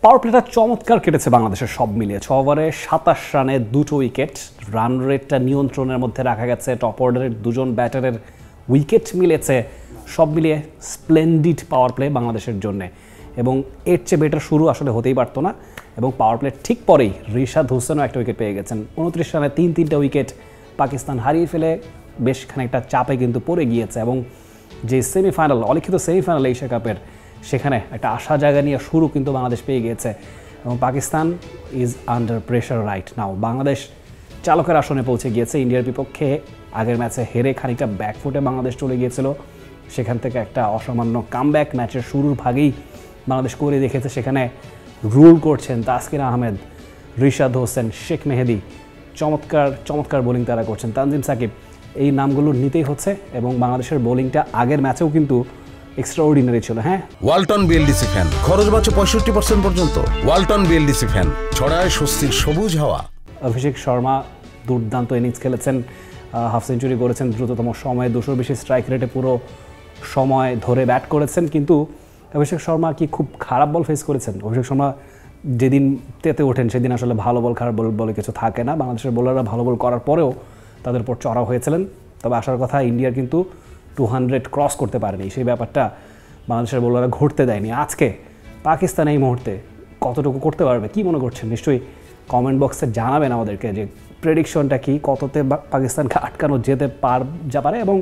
পাওয়ার প্লেটা চমৎকার কেটেছে বাংলাদেশের সব মিলিয়ে 6 ওভারে 27 রানে 2টো উইকেট, রান রেটটা নিয়ন্ত্রণের মধ্যে রাখা গেছে, টপ অর্ডারের 2জন ব্যাটারের উইকেট মিলেছে, সব মিলিয়ে স্প্লেন্ডিড পাওয়ার প্লে বাংলাদেশের জন্যে। এবং এর চেয়ে বেটার শুরু আসলে হতেই পারতো না। এবং পাওয়ার প্লের ঠিক পরেই রিশাদ হোসেনও একটা উইকেট পেয়ে গেছেন। 29 রানে 3-3টা উইকেট পাকিস্তান হারিয়ে ফেলে বেশ খানিকটা চাপে কিন্তু পড়ে গিয়েছে। এবং যে সেমিফাইনাল, অলিখিত সেমিফাইনাল এশিয়া কাপের, সেখানে একটা আশা জায়গা নিয়ে শুরু কিন্তু বাংলাদেশ পেয়ে গিয়েছে। এবং Pakistan is under pressure right now. Bangladesh চালকের আসনে পৌঁছে গিয়েছে। ইন্ডিয়ার বিপক্ষে আগের ম্যাচে হেরে খানিকটা ব্যাকফুটে বাংলাদেশ চলে গিয়েছিল, সেখান থেকে একটা অসামান্য কামব্যাক ম্যাচের শুরুর ভাগেই বাংলাদেশ করে দেখেছে। সেখানে রুল করছেন তাসকিন আহমেদ, রিশাদ হোসেন, শেখ মেহেদি, চমৎকার চমৎকার বোলিং তারা করছেন। তানজিম সাকিব, এই নামগুলো নিতেই হচ্ছে। এবং বাংলাদেশের বোলিংটা আগের ম্যাচেও কিন্তু এক্সট্রাঅর্ডিনারি ছিল। হ্যাঁ, ওয়ালটন বিএলডিসি ফ্যান, খরচ বাঁচে 65% পর্যন্ত। ওয়ালটন বিএলডিসি ফ্যান ছড়ায় স্বস্তির সবুজ হাওয়া। অভিষেক শর্মা দুর্দান্ত ইনিংস খেলেছেন, হাফ সেঞ্চুরি করেছেন দ্রুততম সময়ে, 200 বেশি স্ট্রাইক রেটে পুরো সময় ধরে ব্যাট করেছেন। কিন্তু অভিষেক শর্মা কি খুব খারাপ বল ফেস করেছেন? অভিষেক শর্মা যেদিন তেতে ওঠেন সেদিন আসলে ভালো বল খারাপ বল বলে কিছু থাকে না। বাংলাদেশের বোলাররা ভালো বল করার পরেও তাদের উপর চড়া হয়েছিলেন। তবে আসার কথা, ইন্ডিয়ার কিন্তু 200 ক্রস করতে পারেনি, সেই ব্যাপারটা বাংলাদেশের বোলাররা ঘটতে দেয়নি। আজকে পাকিস্তান এই মুহূর্তে কতটুকু করতে পারবে, কি মনে করছেন? নিশ্চয়ই কমেন্ট বক্সে জানাবেন আমাদেরকে যে প্রেডিকশনটা কি, কততে পাকিস্তানকে আটকানো যেতে পারে এবং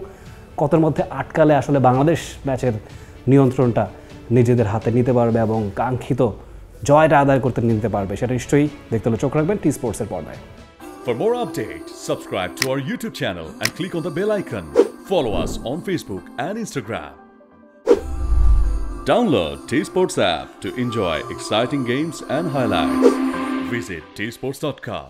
কতর মধ্যে আটকালে আসলে বাংলাদেশ ম্যাচের নিয়ন্ত্রণটা নিজেদের হাতে নিতে পারবে এবং কাঙ্ক্ষিত জয়টা আদায় করতে নিতে পারবে, সেটা নিশ্চয়ই দেখতে হলে চোখ রাখবেন টি স্পোর্টসের পর্দায়। For more updates, subscribe to our YouTube channel and click on the bell icon. Follow us on Facebook and Instagram. Download T-Sports app to enjoy exciting games and highlights. Visit tsports.com.